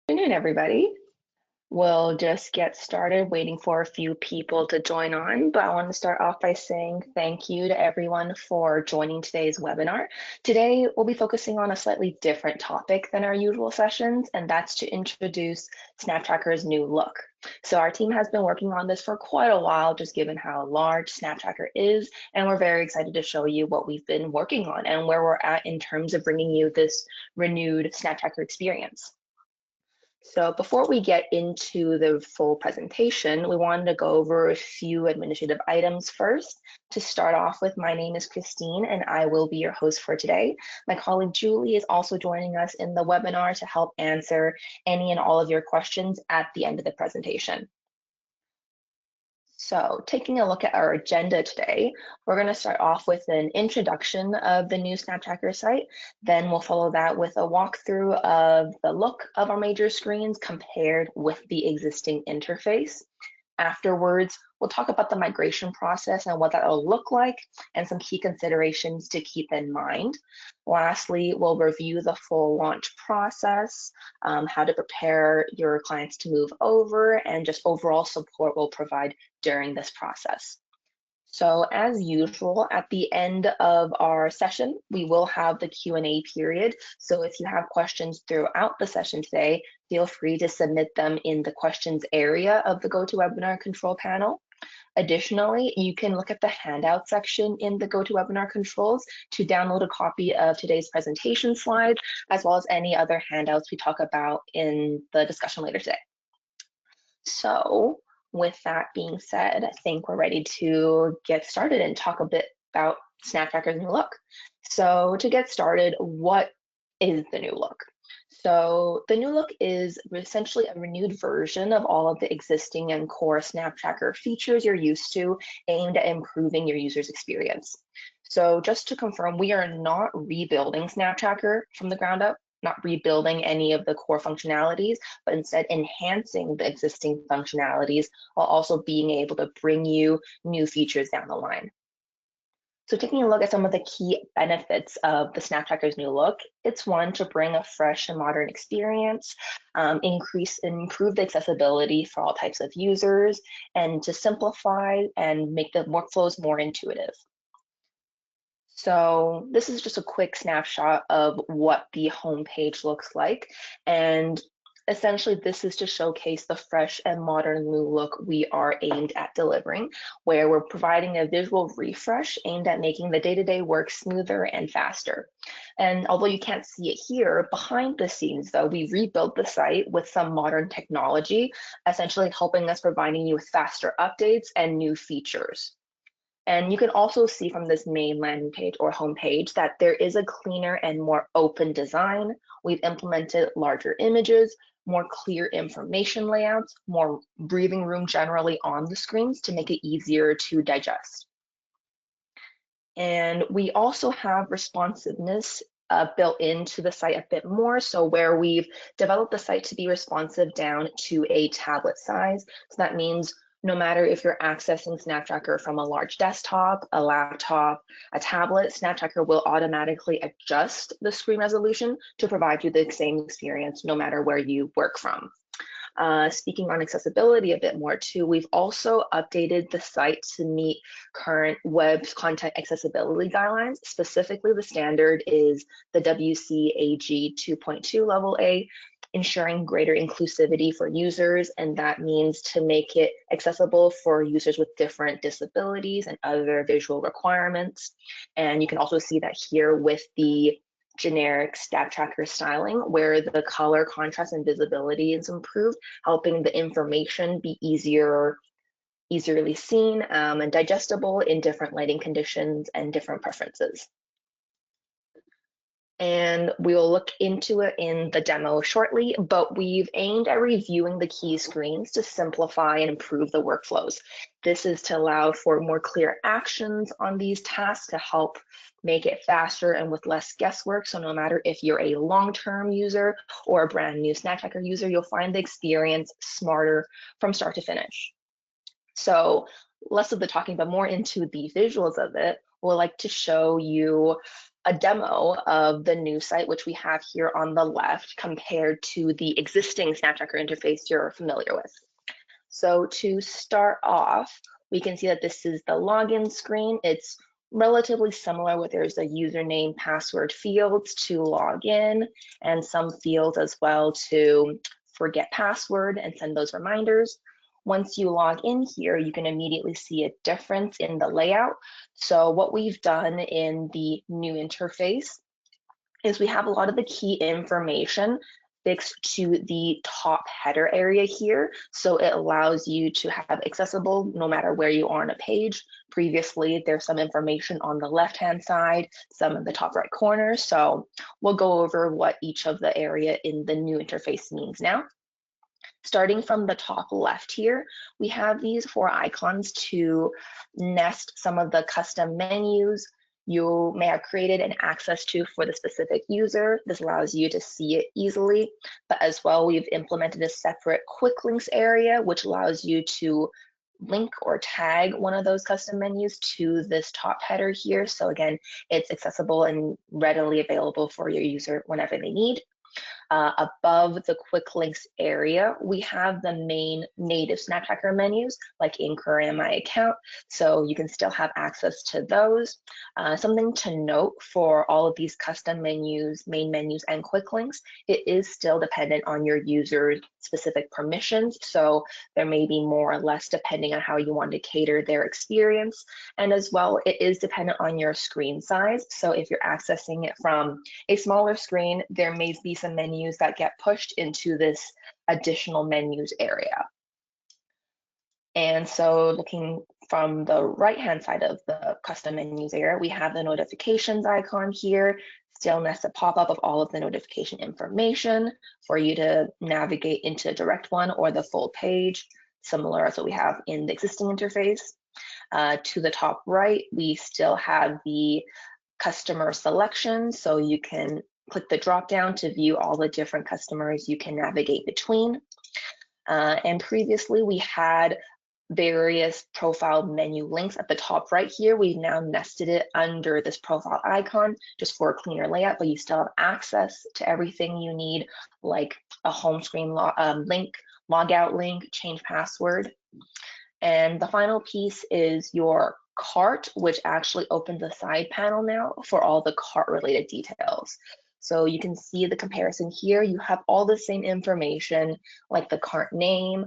Afternoon, everybody. We'll just get started waiting for a few people to join on, but I want to start off by saying thank you to everyone for joining today's webinar. Today, we'll be focusing on a slightly different topic than our usual sessions, and that's to introduce SnapTracker's new look. So our team has been working on this for quite a while, just given how large SnapTracker is, and we're very excited to show you what we've been working on and where we're at in terms of bringing you this renewed SnapTracker experience. So before we get into the full presentation, we wanted to go over a few administrative items first. To start off with, my name is Christine and I will be your host for today. My colleague Julie is also joining us in the webinar to help answer any and all of your questions at the end of the presentation. So taking a look at our agenda today, we're going to start off with an introduction of the new SnapTracker site. Then we'll follow that with a walkthrough of the look of our major screens compared with the existing interface. Afterwards, we'll talk about the migration process and what that will look like and some key considerations to keep in mind. Lastly, we'll review the full launch process, how to prepare your clients to move over, and just overall support we'll provide during this process. So as usual, at the end of our session, we will have the Q&A period. So if you have questions throughout the session today, feel free to submit them in the questions area of the GoToWebinar control panel. Additionally, you can look at the handout section in the GoToWebinar controls to download a copy of today's presentation slides, as well as any other handouts we talk about in the discussion later today. So with that being said, I think we're ready to get started and talk a bit about SnapTracker's new look. So to get started, what is the new look? So the new look is essentially a renewed version of all of the existing and core SnapTracker features you're used to, aimed at improving your user's experience. So just to confirm, we are not rebuilding SnapTracker from the ground up, not rebuilding any of the core functionalities, but instead enhancing the existing functionalities while also being able to bring you new features down the line. So taking a look at some of the key benefits of the SnapTracker's new look, it's one, to bring a fresh and modern experience, improve the accessibility for all types of users, and to simplify and make the workflows more intuitive. So this is just a quick snapshot of what the homepage looks like. And essentially, this is to showcase the fresh and modern new look we are aimed at delivering, where we're providing a visual refresh aimed at making the day-to-day work smoother and faster. And although you can't see it here, behind the scenes, though, we rebuilt the site with some modern technology, essentially helping us providing you with faster updates and new features. And you can also see from this main landing page or homepage that there is a cleaner and more open design. We've implemented larger images, more clear information layouts, more breathing room generally on the screens to make it easier to digest. And we also have responsiveness built into the site a bit more. So where we've developed the site to be responsive down to a tablet size. So that means no matter if you're accessing SnapTracker from a large desktop, a laptop, a tablet, SnapTracker will automatically adjust the screen resolution to provide you the same experience no matter where you work from. Speaking on accessibility a bit more too, we've also updated the site to meet current web content accessibility guidelines. Specifically, the standard is the WCAG 2.2 level A, ensuring greater inclusivity for users, and that means to make it accessible for users with different disabilities and other visual requirements. And you can also see that here with the generic SnapTracker styling, where the color contrast and visibility is improved, helping the information be easily seen and digestible in different lighting conditions and different preferences. And we will look into it in the demo shortly, but we've aimed at reviewing the key screens to simplify and improve the workflows. This is to allow for more clear actions on these tasks to help make it faster and with less guesswork. So no matter if you're a long-term user or a brand new SnapTracker user, you'll find the experience smarter from start to finish. So less of the talking, but more into the visuals of it. We'll like to show you a demo of the new site, which we have here on the left, compared to the existing SnapTracker interface you're familiar with. So to start off, we can see that this is the login screen. It's relatively similar where there's a username, password fields to log in, and some fields as well to forget password and send those reminders. Once you log in here, you can immediately see a difference in the layout. So what we've done in the new interface is we have a lot of the key information fixed to the top header area here. So it allows you to have accessible no matter where you are on a page. Previously, there's some information on the left-hand side, some in the top right corner. So we'll go over what each of the area in the new interface means now. Starting from the top left here, we have these 4 icons to nest some of the custom menus you may have created and access to for the specific user. This allows you to see it easily, but as well, we've implemented a separate quick links area, which allows you to link or tag one of those custom menus to this top header here. So again, it's accessible and readily available for your user whenever they need. Above the quick links area, we have the main native SnapTracker menus like inquiry and my account. So you can still have access to those. Something to note for all of these custom menus, main menus, and quick links, it is still dependent on your user's specific permissions. So there may be more or less depending on how you want to cater their experience. And as well, it is dependent on your screen size. So if you're accessing it from a smaller screen, there may be some menus that get pushed into this additional menus area. And so looking from the right-hand side of the custom menus area, we have the notifications icon here, still nests a pop-up of all of the notification information for you to navigate into direct one or the full page, similar as what we have in the existing interface. To the top right, we still have the customer selection, so you can click the drop down to view all the different customers you can navigate between. And previously we had various profile menu links at the top right here. We've now nested it under this profile icon just for a cleaner layout, but you still have access to everything you need, like a home screen link, logout link, change password. And the final piece is your cart, which actually opens a side panel now for all the cart related details. So you can see the comparison here. You have all the same information like the cart name,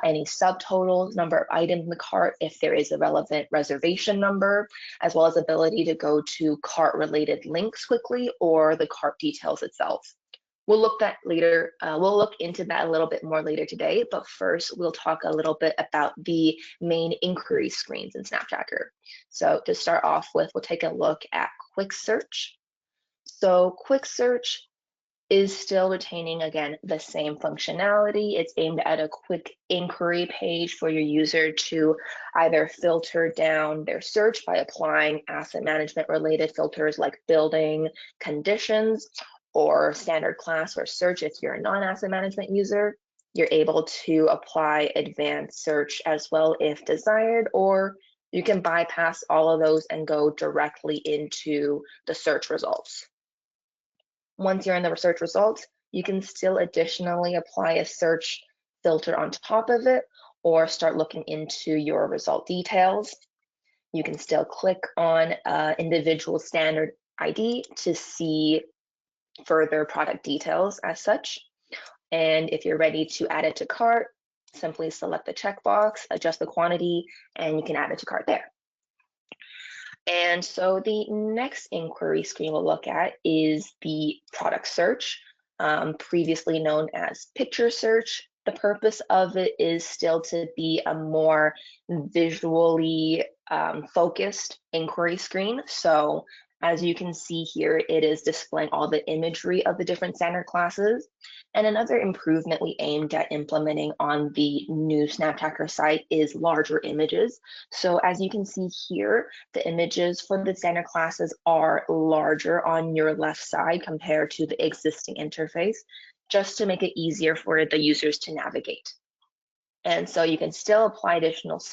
any subtotals, number of items in the cart, if there is a relevant reservation number, as well as ability to go to cart related links quickly or the cart details itself. We'll look into that a little bit more later today, but first we'll talk a little bit about the main inquiry screens in SnapTracker. So to start off with, we'll take a look at Quick Search. So Quick Search is still retaining, again, the same functionality. It's aimed at a quick inquiry page for your user to either filter down their search by applying asset management related filters like building, conditions, or standard class or search. If you're a non-asset management user, you're able to apply advanced search as well if desired, or you can bypass all of those and go directly into the search results. Once you're in the search results, you can still additionally apply a search filter on top of it or start looking into your result details. You can still click on individual standard ID to see further product details as such. And if you're ready to add it to cart, simply select the checkbox, adjust the quantity, and you can add it to cart there. And so the next inquiry screen we'll look at is the product search, previously known as picture search. The purpose of it is still to be a more visually focused inquiry screen. So as you can see here, it is displaying all the imagery of the different standard classes. And another improvement we aimed at implementing on the new SnapTracker site is larger images. So as you can see here, the images for the standard classes are larger on your left side compared to the existing interface, just to make it easier for the users to navigate. And so you can still apply additional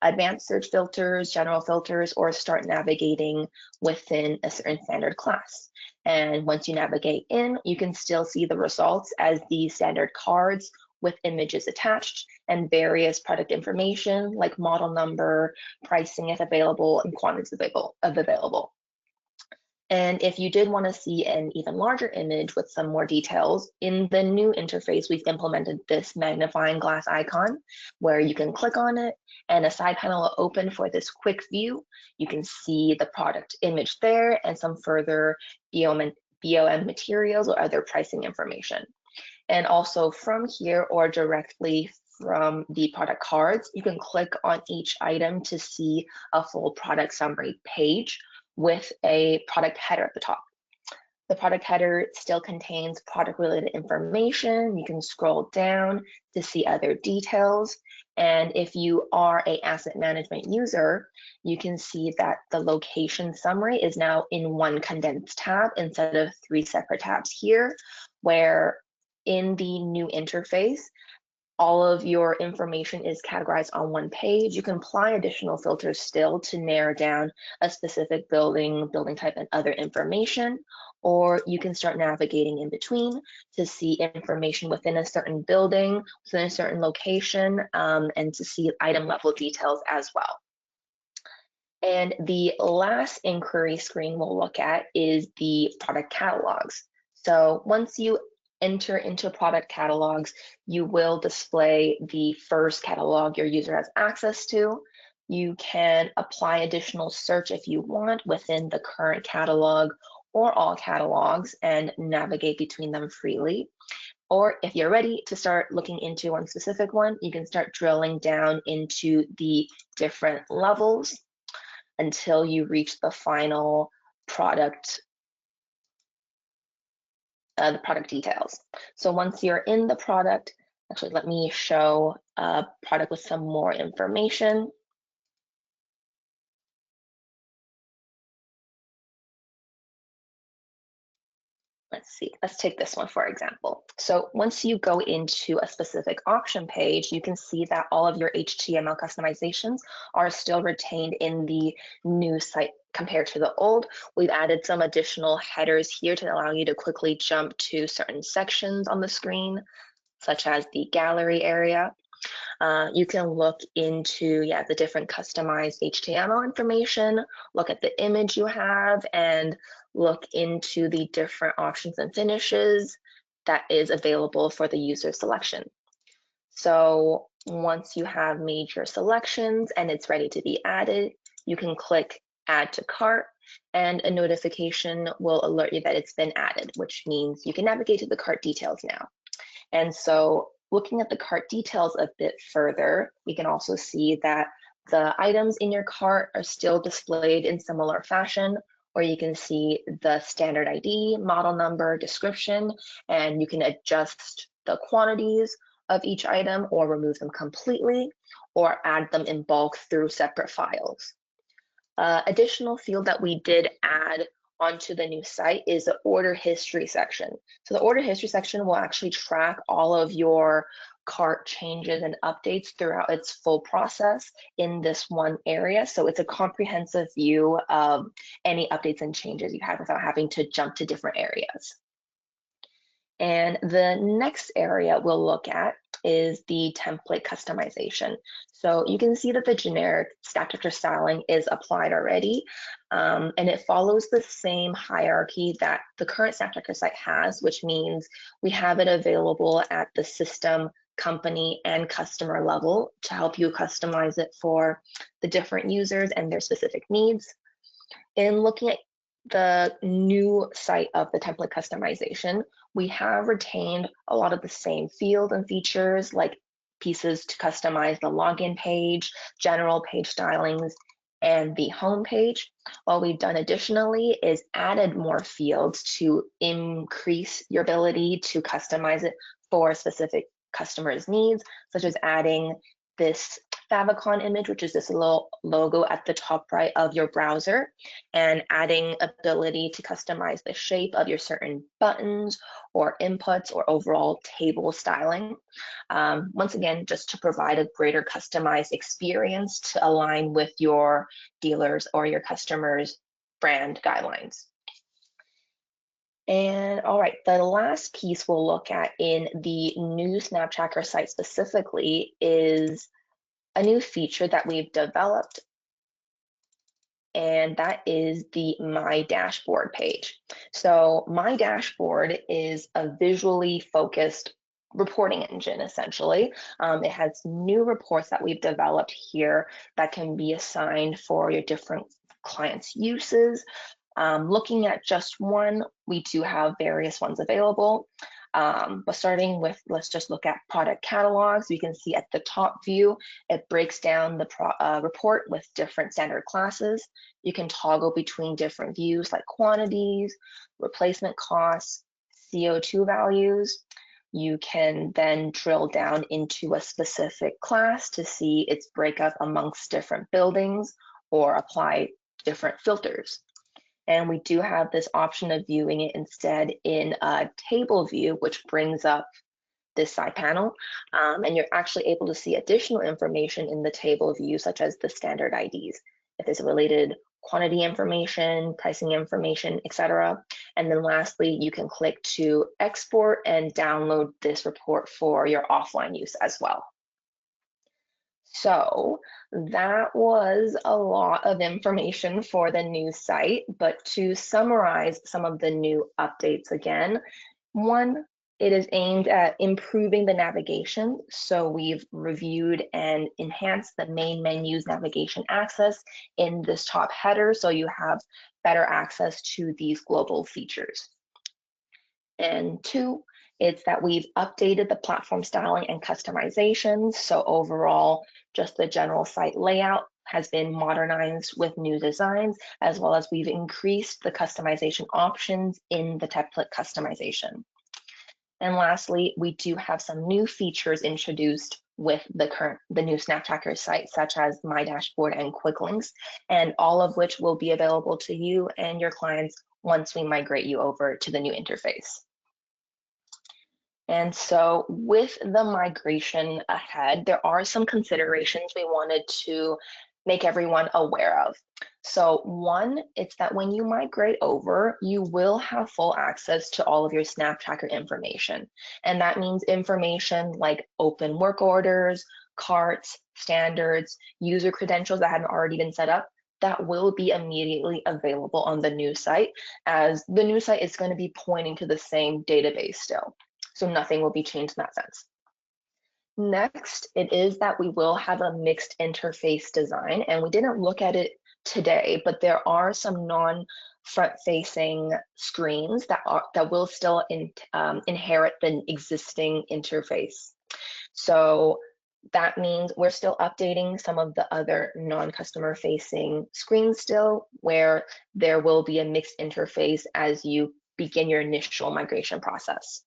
advanced search filters, general filters, or start navigating within a certain standard class. And once you navigate in, you can still see the results as the standard cards with images attached and various product information like model number, pricing if available, and quantities available. And if you did want to see an even larger image with some more details, in the new interface, we've implemented this magnifying glass icon where you can click on it and a side panel will open for this quick view. You can see the product image there and some further BOM materials or other pricing information. And also from here or directly from the product cards, you can click on each item to see a full product summary page with a product header at the top. The product header still contains product related information. You can scroll down to see other details. And if you are an asset management user, you can see that the location summary is now in one condensed tab instead of 3 separate tabs here, where in the new interface, all of your information is categorized on one page. You can apply additional filters still to narrow down a specific building type, and other information, or you can start navigating in between to see information within a certain building, within a certain location, and to see item level details as well. And the last inquiry screen we'll look at is the product catalogs. So once you enter into product catalogs, you will display the first catalog your user has access to. You can apply additional search if you want within the current catalog or all catalogs and navigate between them freely. Or if you're ready to start looking into one specific one, you can start drilling down into the different levels until you reach the final product, the product details. So once you're in the product, actually let me show a product with some more information. Let's see, let's take this one for example. So once you go into a specific auction page, you can see that all of your HTML customizations are still retained in the new site compared to the old. We've added some additional headers here to allow you to quickly jump to certain sections on the screen, such as the gallery area. You can look into the different customized HTML information, look at the image you have, and look into the different options and finishes that is available for the user selection. So once you have made your selections and it's ready to be added, you can click Add to Cart, and a notification will alert you that it's been added, which means you can navigate to the cart details now. And so looking at the cart details a bit further, we can also see that the items in your cart are still displayed in similar fashion, or you can see the standard ID, model number, description, and you can adjust the quantities of each item or remove them completely or add them in bulk through separate files. Additional field that we did add onto the new site is the order history section. So the order history section will actually track all of your cart changes and updates throughout its full process in this one area. So it's a comprehensive view of any updates and changes you have without having to jump to different areas. And the next area we'll look at is the template customization. So you can see that the generic Snaptracker styling is applied already, and it follows the same hierarchy that the current Snaptracker site has, which means we have it available at the system, company, and customer level to help you customize it for the different users and their specific needs. In looking at the new site of the template customization, we have retained a lot of the same fields and features like pieces to customize the login page, general page stylings, and the home page. What we've done additionally is added more fields to increase your ability to customize it for specific customers' needs, such as adding this favicon image, which is this little logo at the top right of your browser, and adding ability to customize the shape of your certain buttons or inputs or overall table styling. Once again, just to provide a greater customized experience to align with your dealers or your customers' brand guidelines. And all right, the last piece we'll look at in the new SnapTracker site specifically is a new feature that we've developed, and that is the My Dashboard page. So My Dashboard is a visually focused reporting engine, essentially. It has new reports that we've developed here that can be assigned for your different clients' uses. Looking at just one, we do have various ones available. But starting with, let's just look at product catalogs. We can see at the top view, it breaks down the report with different standard classes. You can toggle between different views like quantities, replacement costs, CO2 values. You can then drill down into a specific class to see its breakup amongst different buildings or apply different filters. And we do have this option of viewing it instead in a table view, which brings up this side panel. And you're actually able to see additional information in the table view, such as the standard IDs, if there's related quantity information, pricing information, etc. And then lastly, you can click to export and download this report for your offline use as well. So that was a lot of information for the new site, but to summarize some of the new updates again, one, it is aimed at improving the navigation. So we've reviewed and enhanced the main menu's navigation access in this top header, so you have better access to these global features. And two, it's that we've updated the platform styling and customizations. So overall, just the general site layout has been modernized with new designs, as well as we've increased the customization options in the template customization. And lastly, we do have some new features introduced with the new SnapTracker site, such as My Dashboard and Quick Links, and all of which will be available to you and your clients once we migrate you over to the new interface. And so with the migration ahead, there are some considerations we wanted to make everyone aware of. So one, it's that when you migrate over, you will have full access to all of your SnapTracker information. And that means information like open work orders, carts, standards, user credentials that hadn't already been set up, that will be immediately available on the new site, as the new site is going to be pointing to the same database still. So nothing will be changed in that sense. Next, it is that we will have a mixed interface design, and we didn't look at it today, but there are some non-front-facing screens that will still inherit the existing interface. So that means we're still updating some of the other non-customer facing screens still, where there will be a mixed interface as you begin your initial migration process.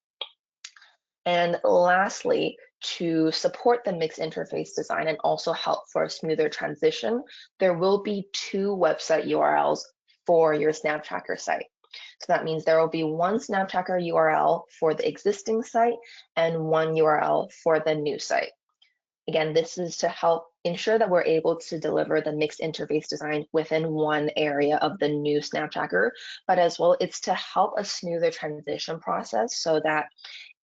And lastly, to support the mixed interface design and also help for a smoother transition, there will be two website URLs for your SnapTracker site. So that means there will be one SnapTracker URL for the existing site and one URL for the new site. Again, this is to help ensure that we're able to deliver the mixed interface design within one area of the new SnapTracker, but as well, it's to help a smoother transition process so that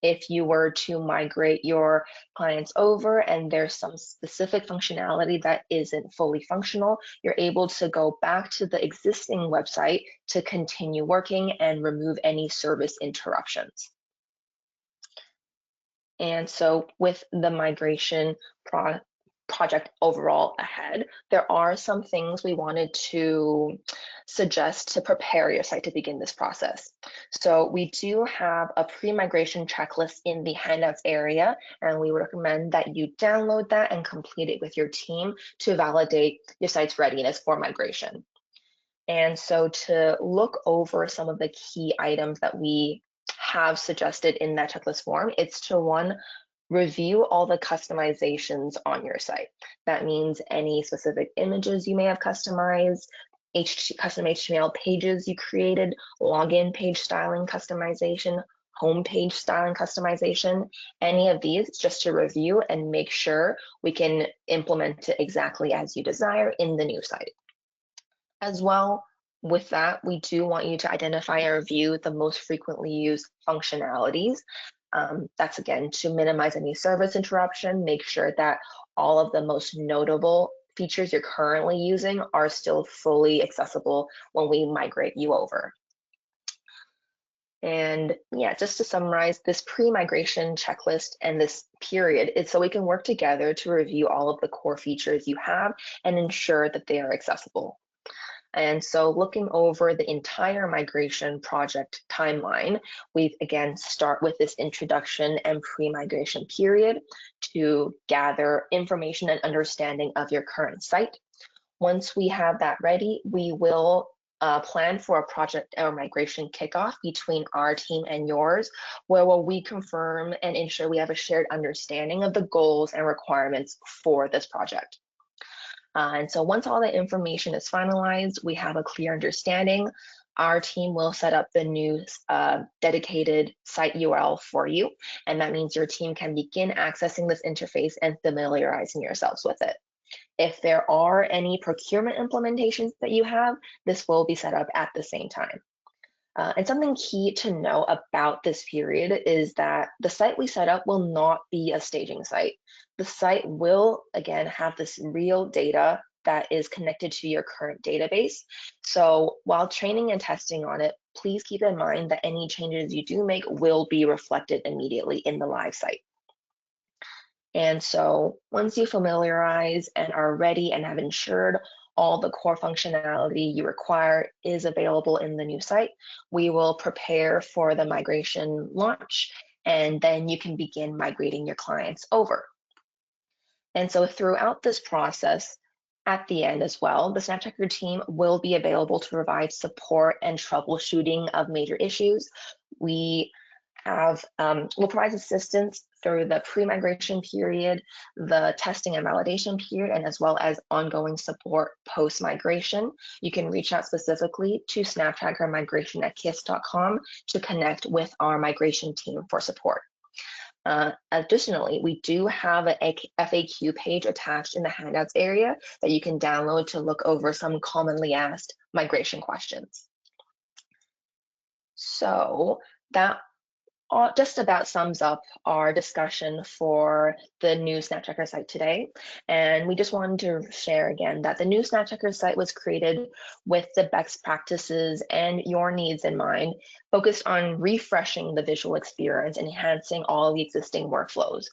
if you were to migrate your clients over and there's some specific functionality that isn't fully functional, you're able to go back to the existing website to continue working and remove any service interruptions. And so with the migration project overall ahead, there are some things we wanted to suggest to prepare your site to begin this process. So we do have a pre-migration checklist in the handouts area, and we recommend that you download that and complete it with your team to validate your site's readiness for migration. And so to look over some of the key items that we have suggested in that checklist form, it's to one, review all the customizations on your site. That means any specific images you may have customized, custom HTML pages you created, login page styling customization, homepage styling customization, any of these just to review and make sure we can implement it exactly as you desire in the new site. As well, with that, we do want you to identify and review the most frequently used functionalities. That's again to minimize any service interruption, make sure that all of the most notable features you're currently using are still fully accessible when we migrate you over. And yeah, just to summarize, this pre-migration checklist and this period is so we can work together to review all of the core features you have and ensure that they are accessible. And so looking over the entire migration project timeline, we again start with this introduction and pre-migration period to gather information and understanding of your current site. Once we have that ready, we will plan for a project or migration kickoff between our team and yours, where we'll reconfirm and ensure we have a shared understanding of the goals and requirements for this project. And so once all the information is finalized, we have a clear understanding. Our team will set up the new dedicated site URL for you. And that means your team can begin accessing this interface and familiarizing yourselves with it. If there are any procurement implementations that you have, this will be set up at the same time. And something key to know about this period is that the site we set up will not be a staging site. The site will, again, have this real data that is connected to your current database. So while training and testing on it, please keep in mind that any changes you do make will be reflected immediately in the live site. And so once you familiarize and are ready and have ensured all the core functionality you require is available in the new site, we will prepare for the migration launch, and then you can begin migrating your clients over. And so throughout this process, at the end as well, the SnapTracker team will be available to provide support and troubleshooting of major issues. We'll provide assistance through the pre-migration period, the testing and validation period, and as well as ongoing support post-migration. You can reach out specifically to snaptrackermigration@kist.com to connect with our migration team for support. Additionally, we do have an FAQ page attached in the handouts area that you can download to look over some commonly asked migration questions. So that just about sums up our discussion for the new SnapTracker site today. And we just wanted to share again that the new SnapTracker site was created with the best practices and your needs in mind, focused on refreshing the visual experience, enhancing all the existing workflows.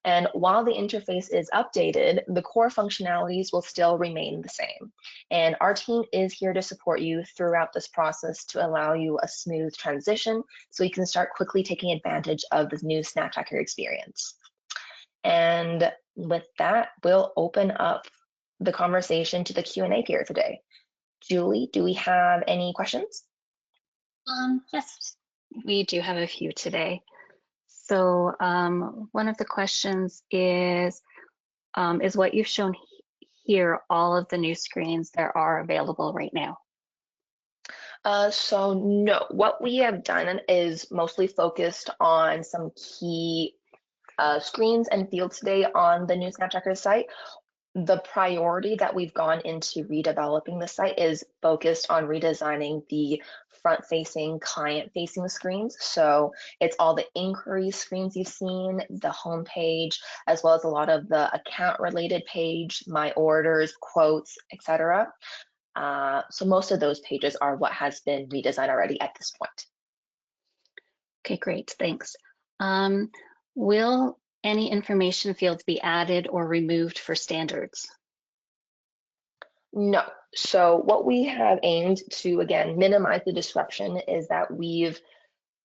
And while the interface is updated, the core functionalities will still remain the same. And our team is here to support you throughout this process to allow you a smooth transition so you can start quickly taking advantage of this new SnapTracker experience. And with that, we'll open up the conversation to the Q&A period today. Julie, do we have any questions? Yes, we do have a few today. So one of the questions is what you've shown here all of the new screens that are available right now? So no, what we have done is mostly focused on some key screens and fields today on the new SnapTracker site. The priority that we've gone into redeveloping the site is focused on redesigning the front-facing, client-facing screens. So it's all the inquiry screens you've seen, the home page, as well as a lot of the account-related page, my orders, quotes, etc. So most of those pages are what has been redesigned already at this point. Okay, great, thanks. Will any information fields be added or removed for standards? No. So what we have aimed to, again, minimize the disruption is that we've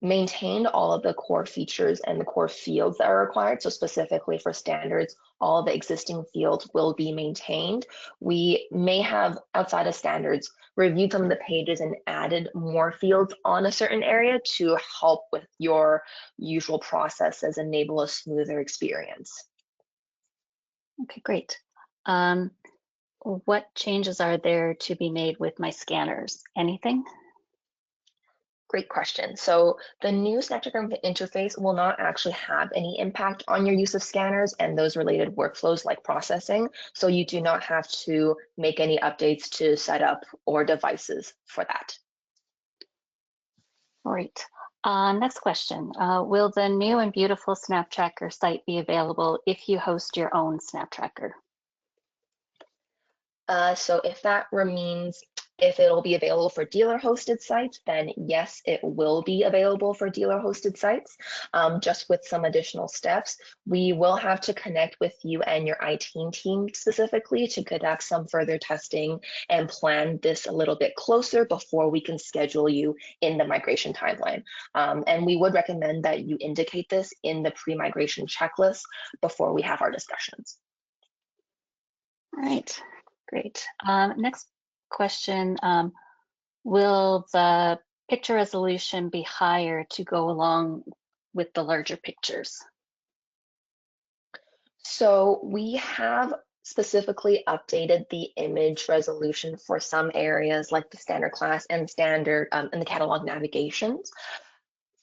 maintained all of the core features and the core fields that are required. So specifically for standards, all the existing fields will be maintained. We may have, outside of standards, reviewed some of the pages and added more fields on a certain area to help with your usual processes, enable a smoother experience. Okay, great. What changes are there to be made with my scanners? Anything? Great question. So the new SnapTracker interface will not actually have any impact on your use of scanners and those related workflows like processing. So you do not have to make any updates to setup or devices for that. All right. Next question. Will the new and beautiful SnapTracker site be available if you host your own SnapTracker? So if that means if it'll be available for dealer hosted sites, then yes, it will be available for dealer hosted sites. Just with some additional steps, we will have to connect with you and your IT team specifically to conduct some further testing and plan this a little bit closer before we can schedule you in the migration timeline. And we would recommend that you indicate this in the pre-migration checklist before we have our discussions. All right. Great. Next question. Will the picture resolution be higher to go along with the larger pictures? So we have specifically updated the image resolution for some areas like the standard class and standard and the catalog navigations.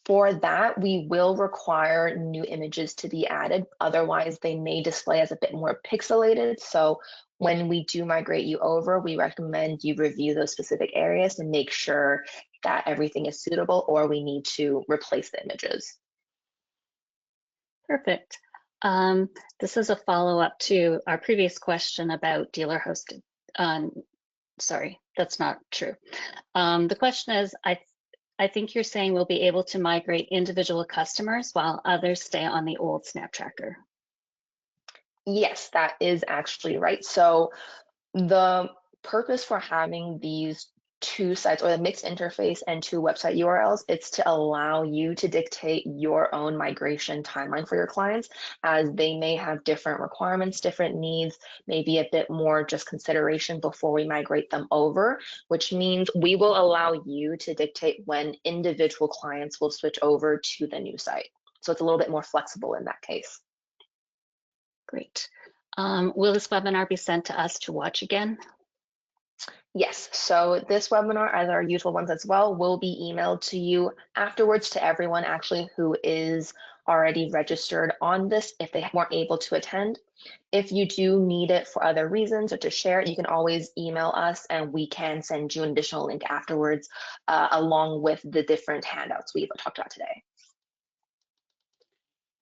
For that, we will require new images to be added. Otherwise, they may display as a bit more pixelated. So when we do migrate you over, we recommend you review those specific areas to make sure that everything is suitable, or we need to replace the images. Perfect. This is a follow-up to our previous question about dealer hosted. Sorry, that's not true. The question is, I think you're saying we'll be able to migrate individual customers while others stay on the old SnapTracker. Yes, that is actually right. So the purpose for having these two sites or the mixed interface and two website URLs, it's to allow you to dictate your own migration timeline for your clients, as they may have different requirements, different needs, maybe a bit more just consideration before we migrate them over, which means we will allow you to dictate when individual clients will switch over to the new site. So it's a little bit more flexible in that case. Great. Will this webinar be sent to us to watch again? Yes, so this webinar, as our usual ones as well, will be emailed to you afterwards, to everyone actually who is already registered on this if they weren't able to attend. If you do need it for other reasons or to share it, you can always email us and we can send you an additional link afterwards, along with the different handouts we've talked about today.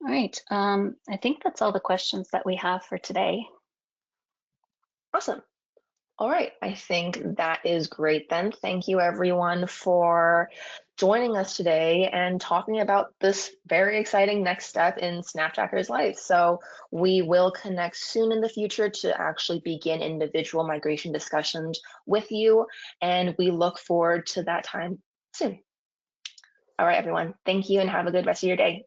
All right, I think that's all the questions that we have for today. Awesome. All right, I think that is great then. Thank you everyone for joining us today and talking about this very exciting next step in SnapTracker's life. So we will connect soon in the future to actually begin individual migration discussions with you, and we look forward to that time soon. All right, everyone, thank you and have a good rest of your day.